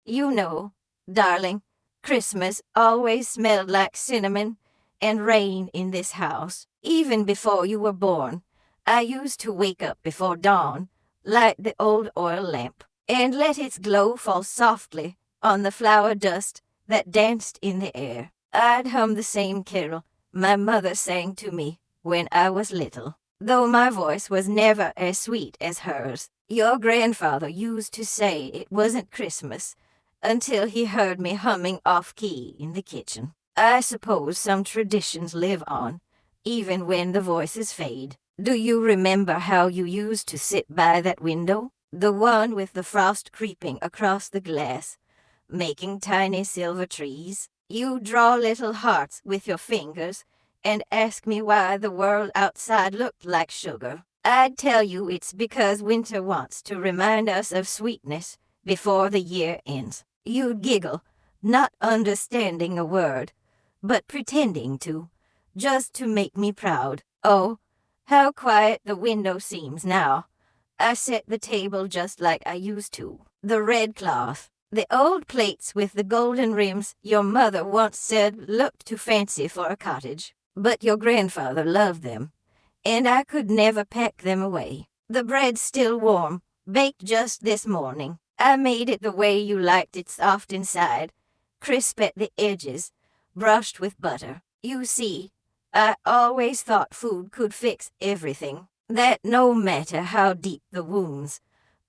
You know, darling, Christmas always smelled like cinnamon and rain in this house. Even before you were born, I used to wake up before dawn, light the old oil lamp, and let its glow fall softly on the flower dust that danced in the air. I'd hum the same carol my mother sang to me when I was little, though my voice was never as sweet as hers. Your grandfather used to say it wasn't Christmas until he heard me humming off-key in the kitchen. I suppose some traditions live on, even when the voices fade. Do you remember how you used to sit by that window? The one with the frost creeping across the glass, making tiny silver trees? You draw little hearts with your fingers and ask me why the world outside looked like sugar. I'd tell you it's because winter wants to remind us of sweetness before the year ends. You'd giggle, not understanding a word, but pretending to, just to make me proud. Oh, how quiet the window seems now. I set the table just like I used to. The red cloth, the old plates with the golden rims your mother once said looked too fancy for a cottage, but your grandfather loved them, and I could never pack them away. The bread's still warm, baked just this morning. I made it the way you liked it, soft inside, crisp at the edges, brushed with butter. You see, I always thought food could fix everything, that no matter how deep the wounds,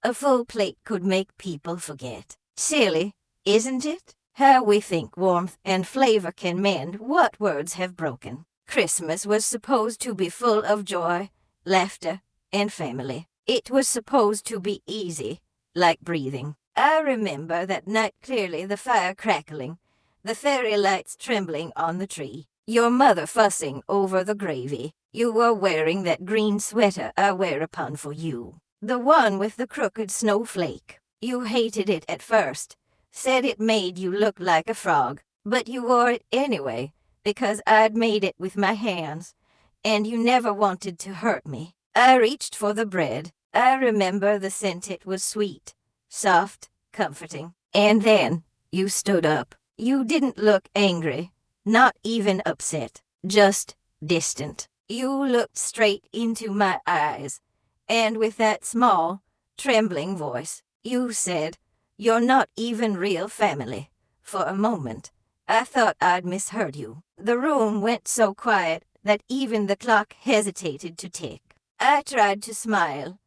a full plate could make people forget. Silly, isn't it? How we think warmth and flavor can mend what words have broken. Christmas was supposed to be full of joy, laughter, and family. It was supposed to be easy, like breathing. I remember that night clearly, the fire crackling, the fairy lights trembling on the tree, your mother fussing over the gravy. You were wearing that green sweater I wear upon for you, the one with the crooked snowflake. You hated it at first, said it made you look like a frog, but you wore it anyway, because I'd made it with my hands, and you never wanted to hurt me. I reached for the bread. I remember the scent. It was sweet, soft, comforting. And then, you stood up. You didn't look angry, not even upset, just distant. You looked straight into my eyes, and with that small, trembling voice, you said, "You're not even real family." For a moment, I thought I'd misheard you. The room went so quiet that even the clock hesitated to tick. I tried to smile,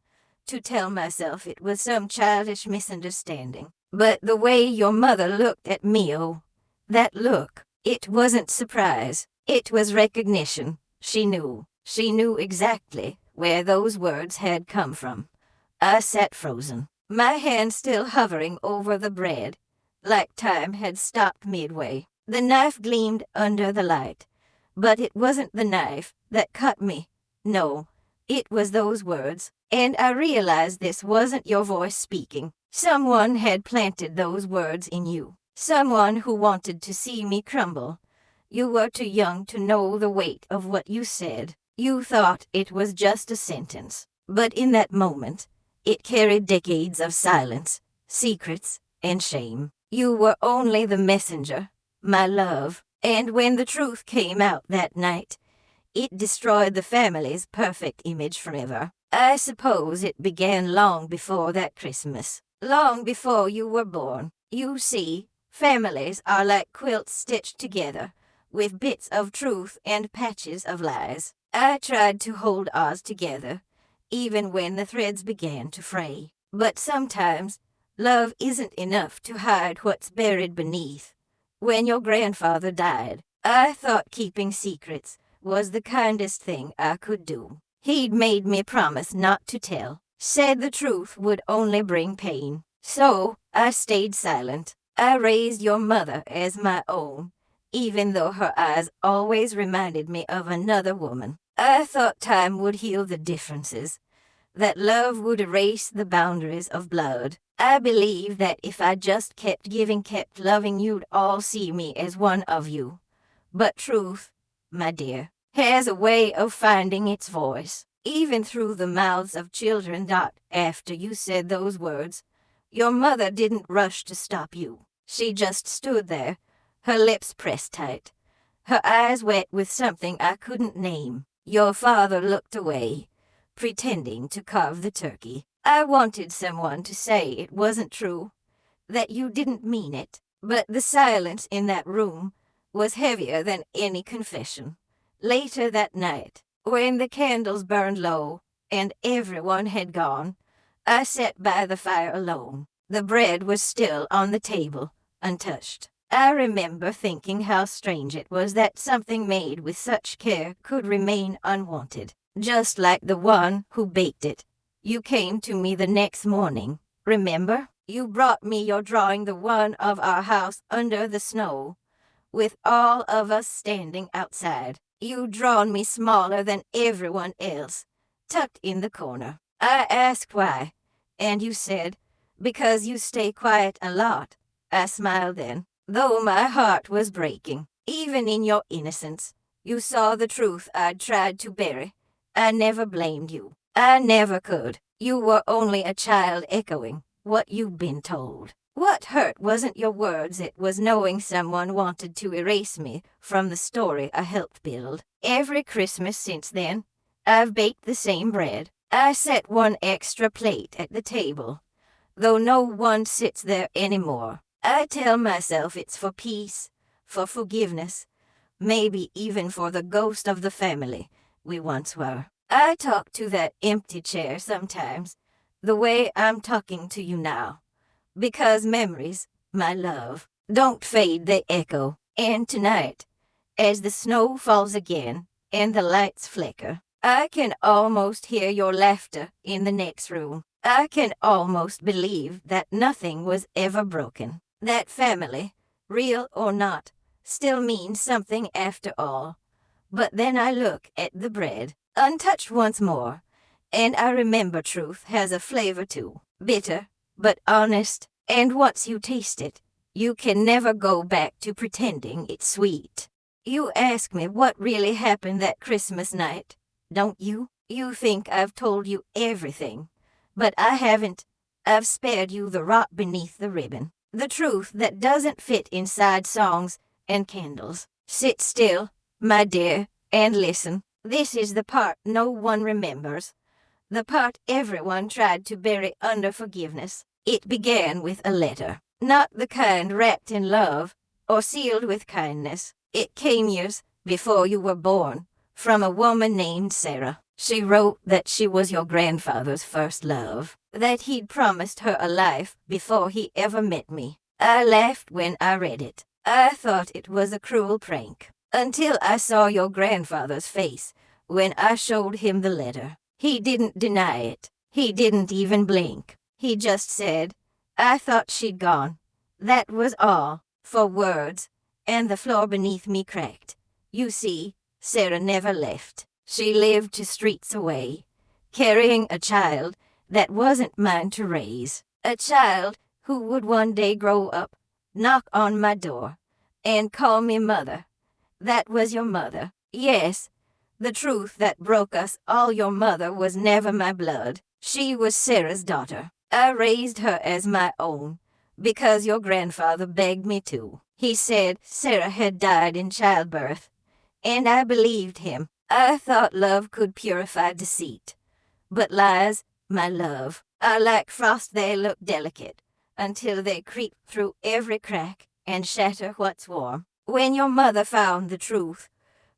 to tell myself it was some childish misunderstanding. But the way your mother looked at me, oh, that look, it wasn't surprise, it was recognition. She knew exactly where those words had come from. I sat frozen, my hand still hovering over the bread, like time had stopped midway. The knife gleamed under the light, but it wasn't the knife that cut me. No, it was those words, and I realized this wasn't your voice speaking. Someone had planted those words in you, someone who wanted to see me crumble. You were too young to know the weight of what you said. You thought it was just a sentence, but in that moment, it carried decades of silence, secrets, and shame. You were only the messenger, my love, and when the truth came out that night, it destroyed the family's perfect image forever. I suppose it began long before that Christmas, long before you were born. You see, families are like quilts stitched together, with bits of truth and patches of lies. I tried to hold ours together, even when the threads began to fray. But sometimes, love isn't enough to hide what's buried beneath. When your grandfather died, I thought keeping secrets was the kindest thing I could do. He'd made me promise not to tell, said the truth would only bring pain. So, I stayed silent. I raised your mother as my own, even though her eyes always reminded me of another woman. I thought time would heal the differences, that love would erase the boundaries of blood. I believed that if I just kept giving, kept loving, you'd all see me as one of you. But truth, my dear, has a way of finding its voice, even through the mouths of children. After you said those words, Your mother didn't rush to stop you. She just stood there, her lips pressed tight, her eyes wet with something I couldn't name. Your father looked away, pretending to carve the turkey. I wanted someone to say it wasn't true, that you didn't mean it, but the silence in that room was heavier than any confession. Later that night, when the candles burned low and everyone had gone, I sat by the fire alone. The bread was still on the table, untouched. I remember thinking how strange it was that something made with such care could remain unwanted, just like the one who baked it. You came to me the next morning, remember? You brought me your drawing, the one of our house under the snow, with all of us standing outside. You'd drawn me smaller than everyone else, tucked in the corner. I asked why, and you said, because you stay quiet a lot. I smiled then, though my heart was breaking. Even in your innocence, you saw the truth I'd tried to bury. I never blamed you. I never could. You were only a child echoing what you'd been told. What hurt wasn't your words, it was knowing someone wanted to erase me from the story I helped build. Every Christmas since then, I've baked the same bread. I set one extra plate at the table, though no one sits there anymore. I tell myself it's for peace, for forgiveness, maybe even for the ghost of the family we once were. I talk to that empty chair sometimes, the way I'm talking to you now. Because memories, my love, don't fade, they echo. And tonight, as the snow falls again and the lights flicker, I can almost hear your laughter in the next room. I can almost believe that nothing was ever broken. That family, real or not, still means something after all. But then I look at the bread, untouched once more, and I remember truth has a flavor too. Bitter, but honest, and once you taste it, you can never go back to pretending it's sweet. You ask me what really happened that Christmas night, don't you? You think I've told you everything, but I haven't. I've spared you the rot beneath the ribbon, the truth that doesn't fit inside songs and candles. Sit still, my dear, and listen. This is the part no one remembers, the part everyone tried to bury under forgiveness. It began with a letter, not the kind wrapped in love or sealed with kindness. It came years before you were born, from a woman named Sarah. She wrote that she was your grandfather's first love, that he'd promised her a life before he ever met me. I laughed when I read it. I thought it was a cruel prank, until I saw your grandfather's face when I showed him the letter. He didn't deny it. He didn't even blink. He just said, I thought she'd gone. That was all. 4 words, and the floor beneath me cracked. You see, Sarah never left. She lived 2 streets away, carrying a child that wasn't mine to raise. A child who would one day grow up, knock on my door, and call me mother. That was your mother. Yes, the truth that broke us all. Your mother was never my blood. She was Sarah's daughter. I raised her as my own, because your grandfather begged me to. He said Sarah had died in childbirth, and I believed him. I thought love could purify deceit. But lies, my love, are like frost. They look delicate until they creep through every crack and shatter what's warm. When your mother found the truth,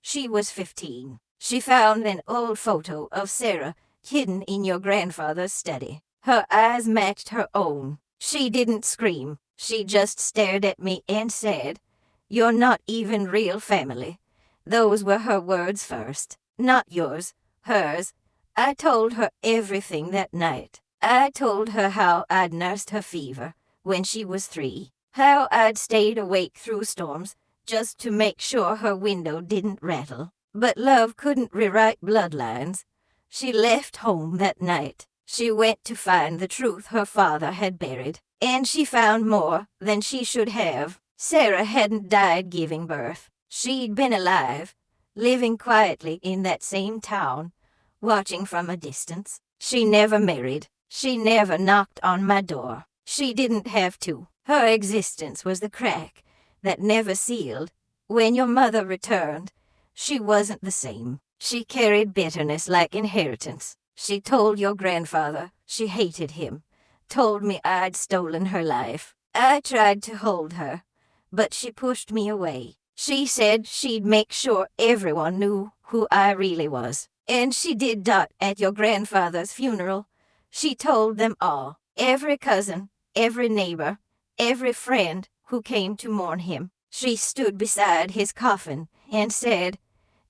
she was 15. She found an old photo of Sarah hidden in your grandfather's study. Her eyes matched her own. She didn't scream. She just stared at me and said, You're not even real family. Those were her words first. Not yours, hers. I told her everything that night. I told her how I'd nursed her fever when she was 3. How I'd stayed awake through storms just to make sure her window didn't rattle. But love couldn't rewrite bloodlines. She left home that night. She went to find the truth her father had buried. And she found more than she should have. Sarah hadn't died giving birth. She'd been alive, living quietly in that same town, watching from a distance. She never married. She never knocked on my door. She didn't have to. Her existence was the crack that never sealed. When your mother returned, she wasn't the same. She carried bitterness like inheritance. She told your grandfather she hated him, told me I'd stolen her life. I tried to hold her, but she pushed me away. She said she'd make sure everyone knew who I really was. And she did that at your grandfather's funeral. She told them all, every cousin, every neighbor, every friend who came to mourn him. She stood beside his coffin and said,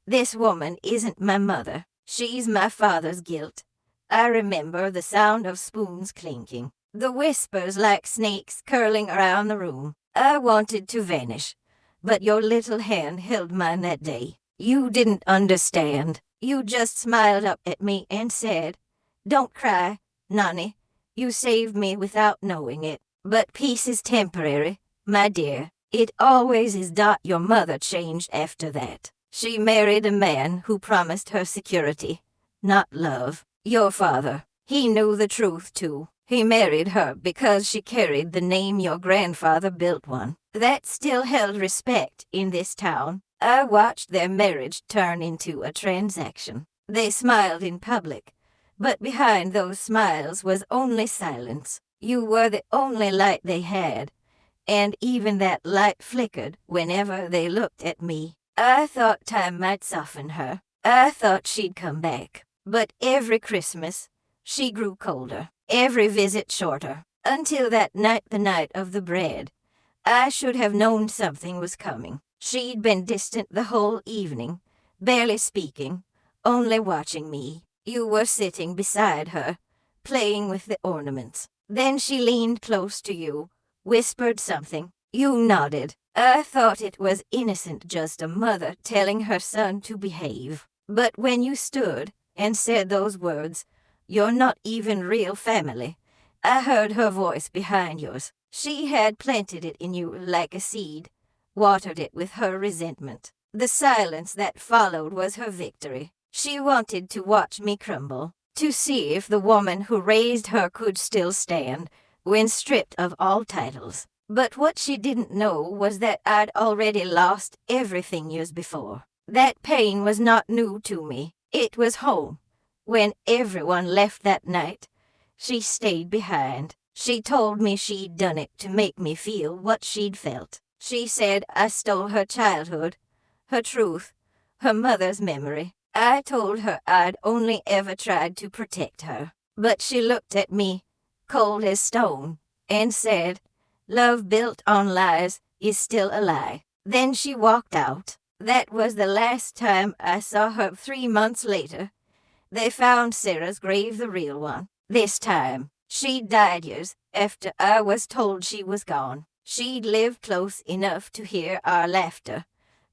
"This woman isn't my mother. She's my father's guilt." I remember the sound of spoons clinking, the whispers like snakes curling around the room. I wanted to vanish, but your little hand held mine that day. You didn't understand. You just smiled up at me and said, "Don't cry, Nani. You saved me without knowing it. But peace is temporary, my dear. It always is." Your mother changed after that. She married a man who promised her security, not love. Your father, he knew the truth too. He married her because she carried the name your grandfather built one that still held respect in this town. I watched their marriage turn into a transaction. They smiled in public, but behind those smiles was only silence. You were the only light they had, and even that light flickered whenever they looked at me. I thought time might soften her. I thought she'd come back. But every Christmas, she grew colder, every visit shorter, until that night, the night of the bread. I should have known something was coming. She'd been distant the whole evening, barely speaking, only watching me. You were sitting beside her, playing with the ornaments. Then she leaned close to you, whispered something. You nodded. I thought it was innocent, just a mother telling her son to behave. But when you stood and said those words, "You're not even real family," I heard her voice behind yours. She had planted it in you like a seed, watered it with her resentment. The silence that followed was her victory. She wanted to watch me crumble, to see if the woman who raised her could still stand when stripped of all titles. But what she didn't know was that I'd already lost everything years before. That pain was not new to me. It was home. When everyone left that night, she stayed behind. She told me she'd done it to make me feel what she'd felt. She said I stole her childhood, her truth, her mother's memory. I told her I'd only ever tried to protect her. But she looked at me, cold as stone, and said, "Love built on lies is still a lie." Then she walked out. That was the last time I saw her. 3 months later, they found Sarah's grave, the real one. This time, she died years after I was told she was gone. She'd lived close enough to hear our laughter,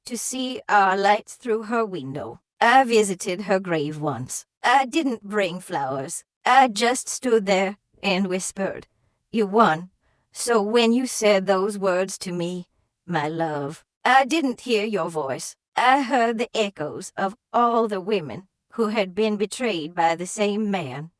to see our lights through her window. I visited her grave once. I didn't bring flowers. I just stood there and whispered, "You won." So when you said those words to me, my love, I didn't hear your voice. I heard the echoes of all the women who had been betrayed by the same man,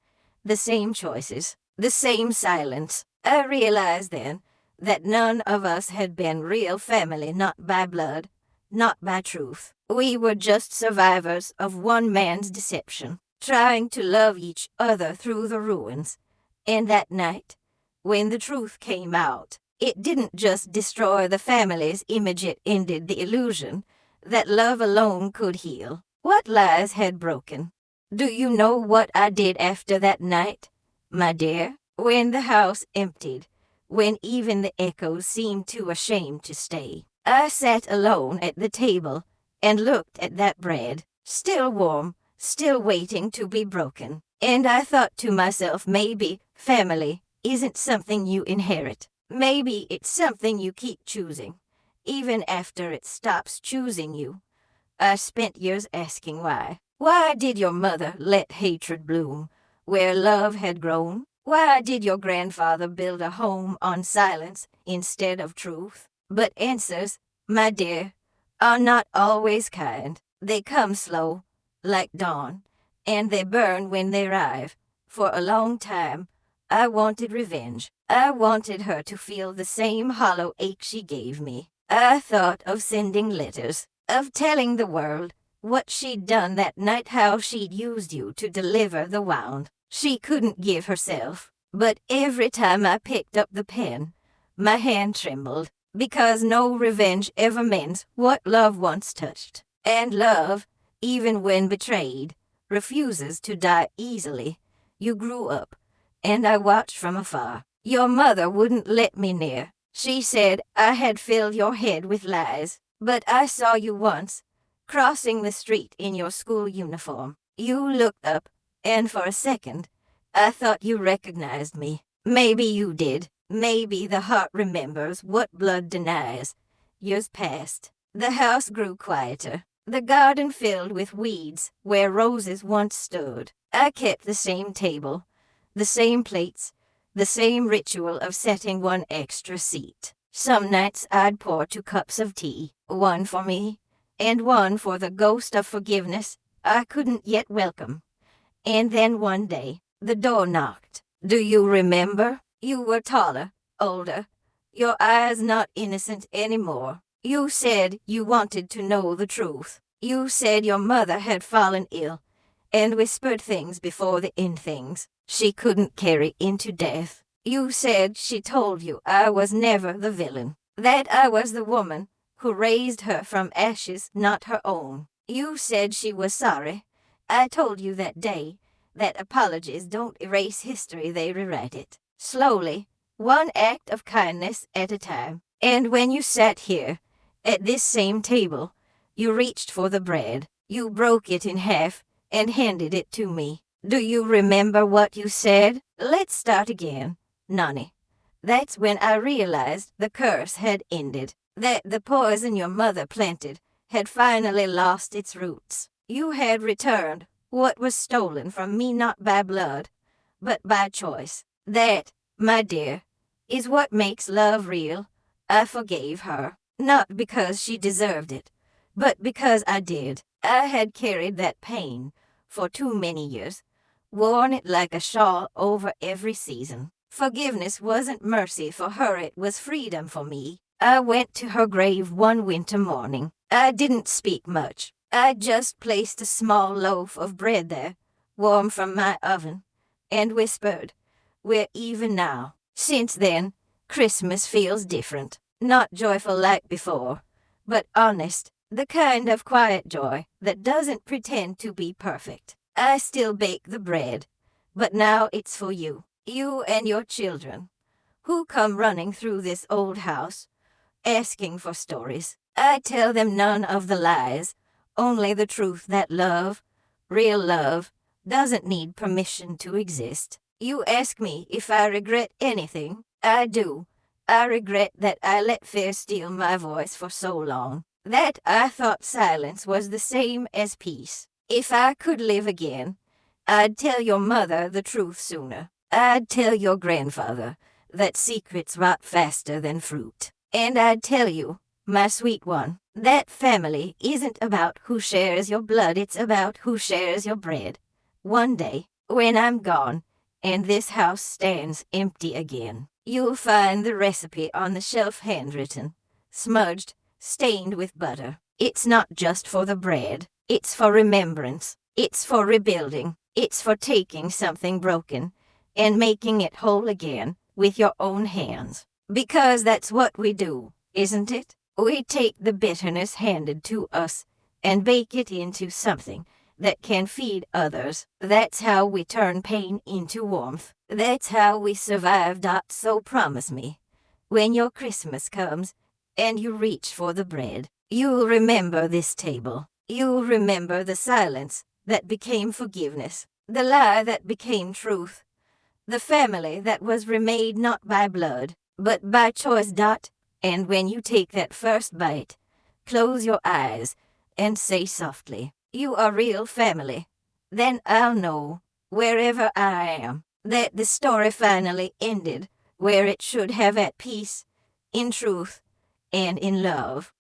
the same choices, the same silence. I realized then that none of us had been real family, not by blood, not by truth. We were just survivors of one man's deception, trying to love each other through the ruins. And that night, when the truth came out, it didn't just destroy the family's image, it ended the illusion that love alone could heal what lies had broken. Do you know what I did after that night, my dear? When the house emptied, when even the echoes seemed too ashamed to stay, I sat alone at the table and looked at that bread, still warm, still waiting to be broken. And I thought to myself, maybe family isn't something you inherit. Maybe it's something you keep choosing, even after it stops choosing you. I spent years asking why. Why did your mother let hatred bloom where love had grown? Why did your grandfather build a home on silence instead of truth? But answers, my dear, are not always kind. They come slow, like dawn, and they burn when they arrive. For a long time, I wanted revenge. I wanted her to feel the same hollow ache she gave me. I thought of sending letters, of telling the world what she'd done that night, how she'd used you to deliver the wound she couldn't give herself. But every time I picked up the pen, my hand trembled, because no revenge ever meant what love once touched. And love, even when betrayed, refuses to die easily. You grew up, and I watched from afar. Your mother wouldn't let me near. She said I had filled your head with lies. But I saw you once, crossing the street in your school uniform. You looked up, and for a second, I thought you recognized me. Maybe you did. Maybe the heart remembers what blood denies. Years passed. The house grew quieter. The garden filled with weeds where roses once stood. I kept the same table, the same plates, the same ritual of setting one extra seat. Some nights I'd pour 2 cups of tea, one for me, and one for the ghost of forgiveness I couldn't yet welcome. And then one day, the door knocked. Do you remember? You were taller, older, your eyes not innocent anymore. You said you wanted to know the truth. You said your mother had fallen ill, and whispered things before the end, things she couldn't carry into death. You said she told you I was never the villain, that I was the woman who raised her from ashes, not her own. You said she was sorry. I told you that day that apologies don't erase history, they rewrite it. Slowly, one act of kindness at a time. And when you sat here, at this same table, you reached for the bread. You broke it in half and handed it to me. Do you remember what you said? Let's start again, Nani. That's when I realized the curse had ended, that the poison your mother planted had finally lost its roots. You had returned what was stolen from me, not by blood, but by choice. That, my dear, is what makes love real. I forgave her, not because she deserved it, but because I did. I had carried that pain for too many years, worn it like a shawl over every season. Forgiveness wasn't mercy for her, it was freedom for me. I went to her grave one winter morning. I didn't speak much. I just placed a small loaf of bread there, warm from my oven, and whispered, "We're even now." Since then, Christmas feels different. Not joyful like before, but honest, the kind of quiet joy that doesn't pretend to be perfect. I still bake the bread, but now it's for you, you and your children, who come running through this old house, asking for stories. I tell them none of the lies, only the truth, that love, real love, doesn't need permission to exist. You ask me if I regret anything. I do. I regret that I let fear steal my voice for so long, that I thought silence was the same as peace. If I could live again, I'd tell your mother the truth sooner. I'd tell your grandfather that secrets rot faster than fruit. And I'd tell you, my sweet one, that family isn't about who shares your blood, it's about who shares your bread. One day, when I'm gone, and this house stands empty again, you'll find the recipe on the shelf, handwritten, smudged, stained with butter. It's not just for the bread, it's for remembrance, it's for rebuilding, it's for taking something broken and making it whole again with your own hands. Because that's what we do, isn't it? We take the bitterness handed to us and bake it into something that can feed others. That's how we turn pain into warmth. That's how we survive. So promise me, when your Christmas comes and you reach for the bread, you'll remember this table. You'll remember the silence that became forgiveness, the lie that became truth, the family that was remade not by blood, but by choice. And when you take that first bite, close your eyes and say softly, "You are real family." Then I'll know, wherever I am, that the story finally ended where it should have, at peace, in truth, and in love.